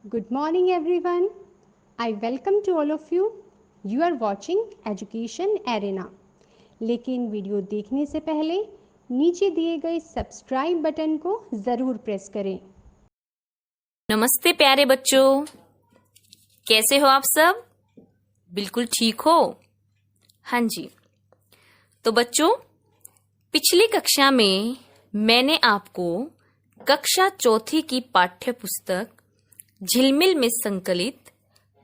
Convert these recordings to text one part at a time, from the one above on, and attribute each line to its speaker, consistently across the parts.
Speaker 1: Good morning, everyone. I welcome to all of you. You are watching Education Arena. लेकिन video देखने से पहले नीचे दिए गए सब्सक्राइब बटन को ज़रूर प्रेस करें।
Speaker 2: नमस्ते प्यारे बच्चों, कैसे हो आप सब? बिल्कुल ठीक हो? हाँ जी। तो बच्चों, पिछली कक्षा में मैंने आपको कक्षा चौथी की पाठ्य पुस्तक झिलमिल में संकलित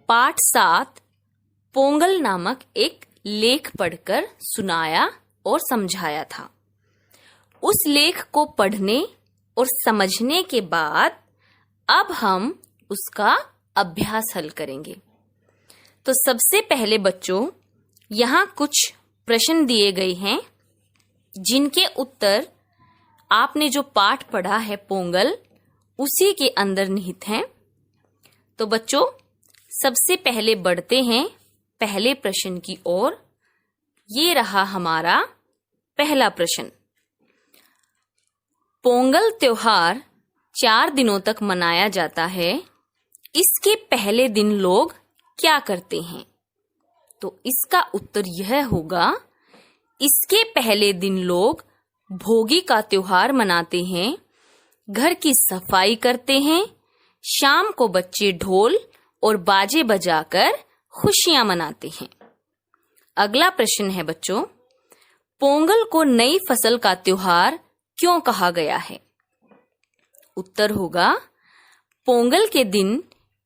Speaker 2: पाठ 7 पोंगल नामक एक लेख पढ़कर सुनाया और समझाया था। उस लेख को पढ़ने और समझने के बाद अब हम उसका अभ्यास हल करेंगे। तो सबसे पहले बच्चों, यहाँ कुछ प्रश्न दिए गए हैं जिनके उत्तर आपने जो पाठ पढ़ा है पोंगल, उसी के अंदर निहित हैं। तो बच्चों, सबसे पहले बढ़ते हैं पहले प्रश्न की ओर। ये रहा हमारा पहला प्रश्न। पोंगल त्योहार 4 दिनों तक मनाया जाता है। इसके पहले दिन लोग क्या करते हैं? तो इसका उत्तर यह होगा, इसके पहले दिन लोग भोगी का त्योहार मनाते हैं, घर की सफाई करते हैं, शाम को बच्चे ढोल और बाजे बजाकर खुशियां मनाते हैं। अगला प्रश्न है बच्चों, पोंगल को नई फसल का त्योहार क्यों कहा गया है? उत्तर होगा, पोंगल के दिन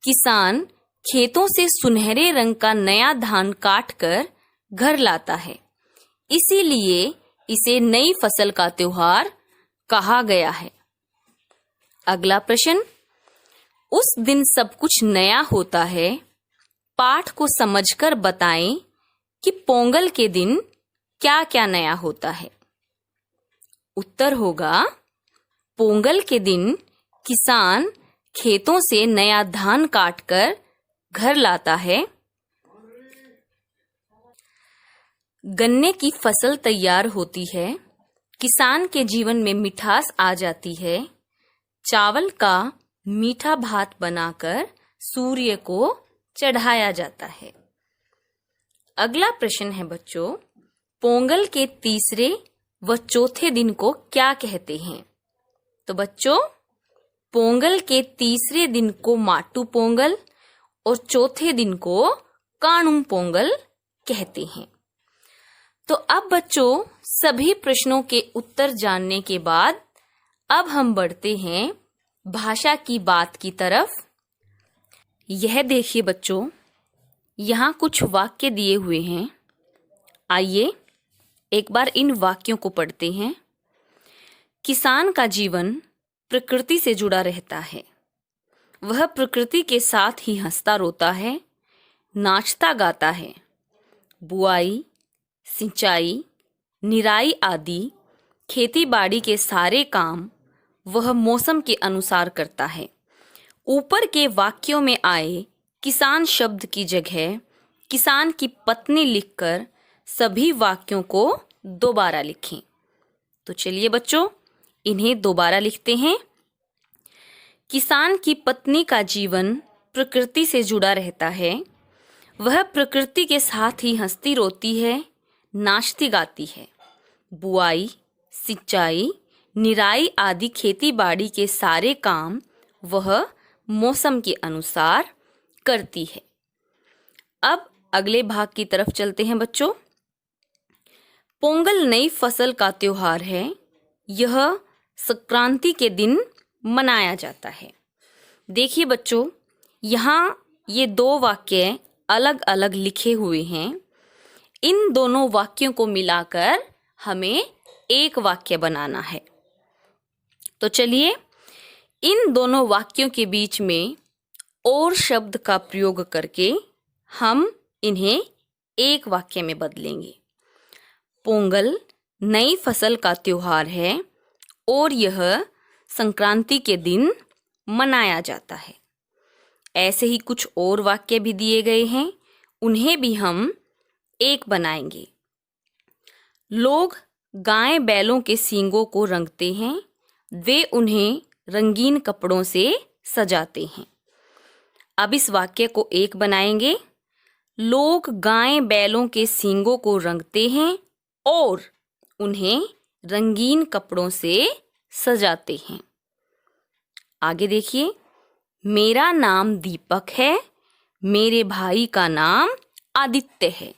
Speaker 2: किसान खेतों से सुनहरे रंग का नया धान काट कर घर लाता है, इसीलिए इसे नई फसल का त्योहार कहा गया है। अगला प्रश्न, उस दिन सब कुछ नया होता है। पाठ को समझकर बताएं कि पोंगल के दिन क्या क्या नया होता है। उत्तर होगा, पोंगल के दिन किसान खेतों से नया धान काटकर घर लाता है, गन्ने की फसल तैयार होती है, किसान के जीवन में मिठास आ जाती है, चावल का मीठा भात बनाकर सूर्य को चढ़ाया जाता है। अगला प्रश्न है बच्चों, पोंगल के तीसरे व चौथे दिन को क्या कहते हैं? तो बच्चों, पोंगल के तीसरे दिन को माटू पोंगल और चौथे दिन को काणुम पोंगल कहते हैं। तो अब बच्चों, सभी प्रश्नों के उत्तर जानने के बाद अब हम बढ़ते हैं भाषा की बात की तरफ। यह देखिए बच्चों, यहाँ कुछ वाक्य दिए हुए हैं। आइए एक बार इन वाक्यों को पढ़ते हैं। किसान का जीवन प्रकृति से जुड़ा रहता है। वह प्रकृति के साथ ही हंसता रोता है, नाचता गाता है। बुआई, सिंचाई, निराई आदि खेती बाड़ी के सारे काम वह मौसम के अनुसार करता है। ऊपर के वाक्यों में आए किसान शब्द की जगह किसान की पत्नी लिखकर सभी वाक्यों को दोबारा लिखें। तो चलिए बच्चों, इन्हें दोबारा लिखते हैं। किसान की पत्नी का जीवन प्रकृति से जुड़ा रहता है। वह प्रकृति के साथ ही हंसती रोती है, नाचती गाती है। बुआई, सिंचाई, निराई आदि खेती बाड़ी के सारे काम वह मौसम के अनुसार करती है। अब अगले भाग की तरफ चलते हैं बच्चों। पोंगल नई फसल का त्योहार है। यह संक्रांति के दिन मनाया जाता है। देखिए बच्चों, यहाँ ये 2 वाक्य अलग अलग लिखे हुए हैं। इन दोनों वाक्यों को मिलाकर हमें एक वाक्य बनाना है। तो चलिए इन दोनों वाक्यों के बीच में और शब्द का प्रयोग करके हम इन्हें एक वाक्य में बदलेंगे। पोंगल नई फसल का त्योहार है और यह संक्रांति के दिन मनाया जाता है। ऐसे ही कुछ और वाक्य भी दिए गए हैं, उन्हें भी हम एक बनाएंगे। लोग गाय बैलों के सींगों को रंगते हैं। वे उन्हें रंगीन कपड़ों से सजाते हैं। अब इस वाक्य को एक बनाएंगे। लोग गाय बैलों के सींगों को रंगते हैं और उन्हें रंगीन कपड़ों से सजाते हैं। आगे देखिए, मेरा नाम दीपक है, मेरे भाई का नाम आदित्य है।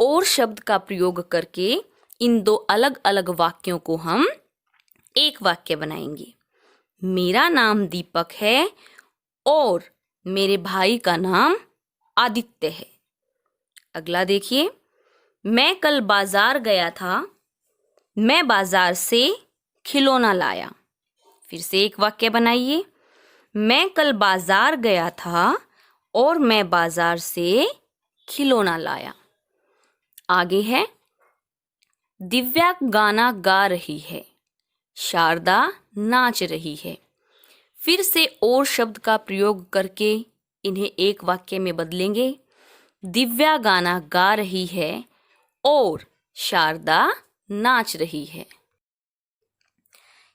Speaker 2: और शब्द का प्रयोग करके इन दो अलग अलग वाक्यों को हम एक वाक्य बनाएंगे। मेरा नाम दीपक है और मेरे भाई का नाम आदित्य है। अगला देखिए, मैं कल बाजार गया था, मैं बाजार से खिलौना लाया। फिर से एक वाक्य बनाइए। मैं कल बाजार गया था और मैं बाजार से खिलौना लाया। आगे है, दिव्या गाना गा रही है, शारदा नाच रही है। फिर से और शब्द का प्रयोग करके इन्हें एक वाक्य में बदलेंगे। दिव्या गाना गा रही है और शारदा नाच रही है।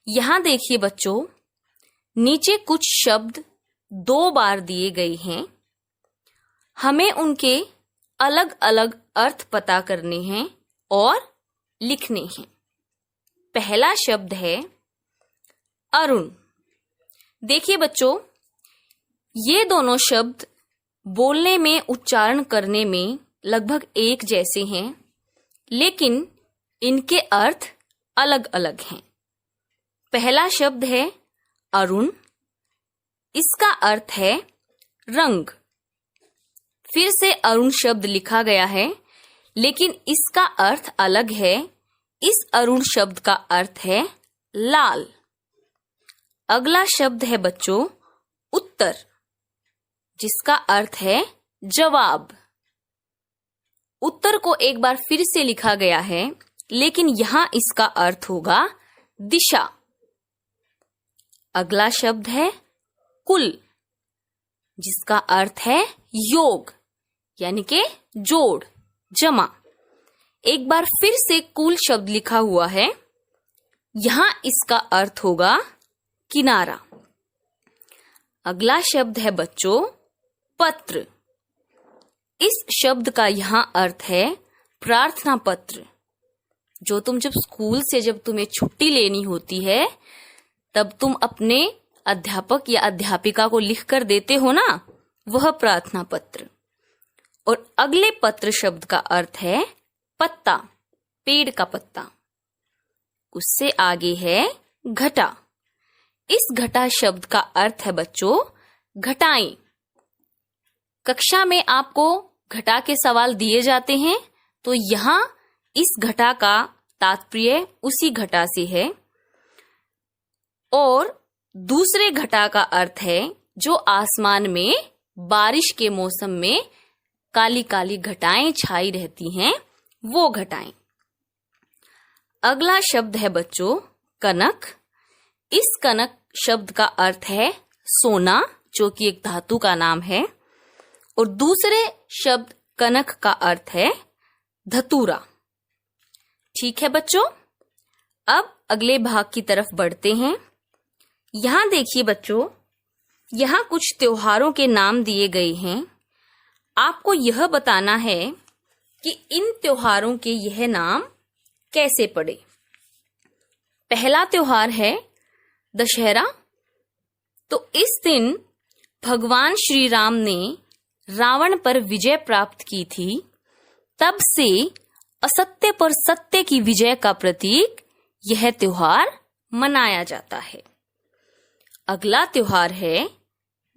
Speaker 2: यहां देखिए बच्चों, नीचे कुछ शब्द 2 बार दिए गए हैं। हमें उनके अलग अलग अर्थ पता करने हैं और लिखने हैं। पहला शब्द है अरुण। देखिए बच्चों, ये दोनों शब्द बोलने में, उच्चारण करने में लगभग एक जैसे हैं, लेकिन इनके अर्थ अलग अलग हैं। पहला शब्द है अरुण, इसका अर्थ है रंग। फिर से अरुण शब्द लिखा गया है, लेकिन इसका अर्थ अलग है। इस अरुण शब्द का अर्थ है लाल। अगला शब्द है बच्चों उत्तर, जिसका अर्थ है जवाब। उत्तर को एक बार फिर से लिखा गया है, लेकिन यहां इसका अर्थ होगा दिशा। अगला शब्द है कुल, जिसका अर्थ है योग, यानी के जोड़, जमा। एक बार फिर से कुल शब्द लिखा हुआ है, यहां इसका अर्थ होगा किनारा। अगला शब्द है बच्चों पत्र। इस शब्द का यहां अर्थ है प्रार्थना पत्र। जो तुम जब स्कूल से जब तुम्हें छुट्टी लेनी होती है, तब तुम अपने अध्यापक या अध्यापिका को लिख कर देते हो ना, वह प्रार्थना पत्र। और अगले पत्र शब्द का अर्थ है पत्ता, पेड़ का पत्ता। उससे आगे है घटा। इस घटा शब्द का अर्थ है बच्चों घटाएं। कक्षा में आपको घटा के सवाल दिए जाते हैं, तो यहां इस घटा का तात्पर्य उसी घटा से है। और दूसरे घटा का अर्थ है जो आसमान में बारिश के मौसम में काली काली घटाएं छाई रहती हैं, वो घटाएं। अगला शब्द है बच्चों कनक। इस कनक शब्द का अर्थ है सोना, जो कि एक धातु का नाम है। और दूसरे शब्द कनक का अर्थ है धतूरा। ठीक है बच्चों, अब अगले भाग की तरफ बढ़ते हैं। यहां देखिए बच्चों, यहां कुछ त्योहारों के नाम दिए गए हैं। आपको यह बताना है कि इन त्योहारों के यह नाम कैसे पड़े। पहला त्योहार है दशहरा। तो इस दिन भगवान श्री राम ने रावण पर विजय प्राप्त की थी। तब से असत्य पर सत्य की विजय का प्रतीक यह त्योहार मनाया जाता है। अगला त्योहार है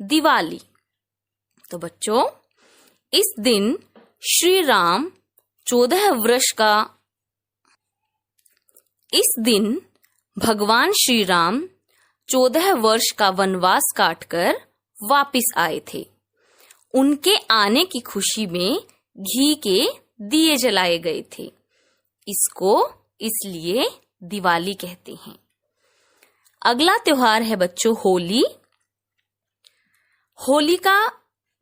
Speaker 2: दिवाली। तो बच्चों, इस दिन श्री राम 14 वर्ष का इस दिन भगवान श्री राम 14 वर्ष का वनवास काटकर वापिस आए थे। उनके आने की खुशी में घी के दिए जलाए गए थे। इसको इसलिए दिवाली कहते हैं। अगला त्योहार है बच्चों होली। होलिका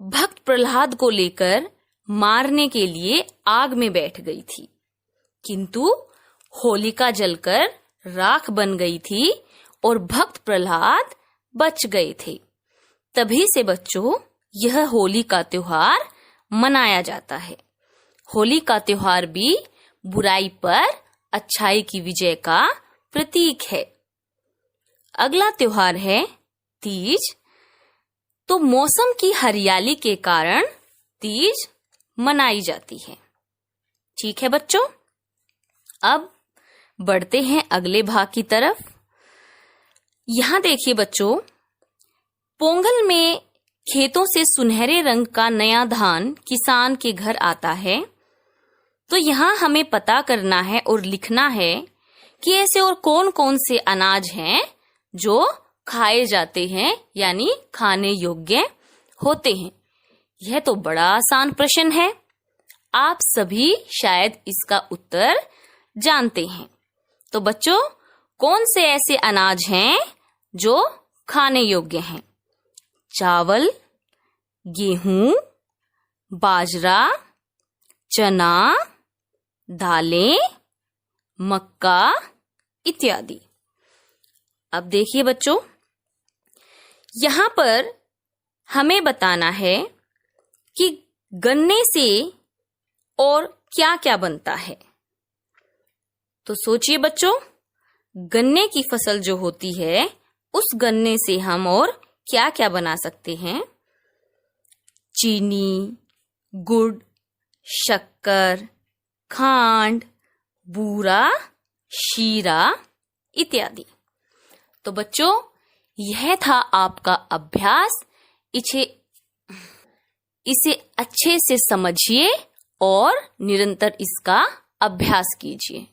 Speaker 2: भक्त प्रहलाद को लेकर मारने के लिए आग में बैठ गई थी, किंतु होलिका जलकर राख बन गई थी और भक्त प्रहलाद बच गए थे। तभी से बच्चों यह होली का त्योहार मनाया जाता है। होली का त्योहार भी बुराई पर अच्छाई की विजय का प्रतीक है। अगला त्योहार है तीज। तो मौसम की हरियाली के कारण तीज मनाई जाती है। ठीक है बच्चों, अब बढ़ते हैं अगले भाग की तरफ। यहां देखिए बच्चों, पोंगल में खेतों से सुनहरे रंग का नया धान किसान के घर आता है। तो यहाँ हमें पता करना है और लिखना है कि ऐसे और कौन कौन से अनाज हैं जो खाए जाते हैं, यानी खाने योग्य होते हैं। यह तो बड़ा आसान प्रश्न है, आप सभी शायद इसका उत्तर जानते हैं। तो बच्चों, कौन से ऐसे अनाज हैं जो खाने योग्य हैं? चावल, गेहूं, बाजरा, चना, दालें, मक्का इत्यादि। अब देखिए बच्चों, यहाँ पर हमें बताना है कि गन्ने से और क्या क्या बनता है। तो सोचिए बच्चों, गन्ने की फसल जो होती है, उस गन्ने से हम और क्या क्या बना सकते हैं? चीनी, गुड़, शक्कर, खांड, बूरा, शीरा इत्यादि। तो बच्चों, यह था आपका अभ्यास। इसे अच्छे से समझिए और निरंतर इसका अभ्यास कीजिए।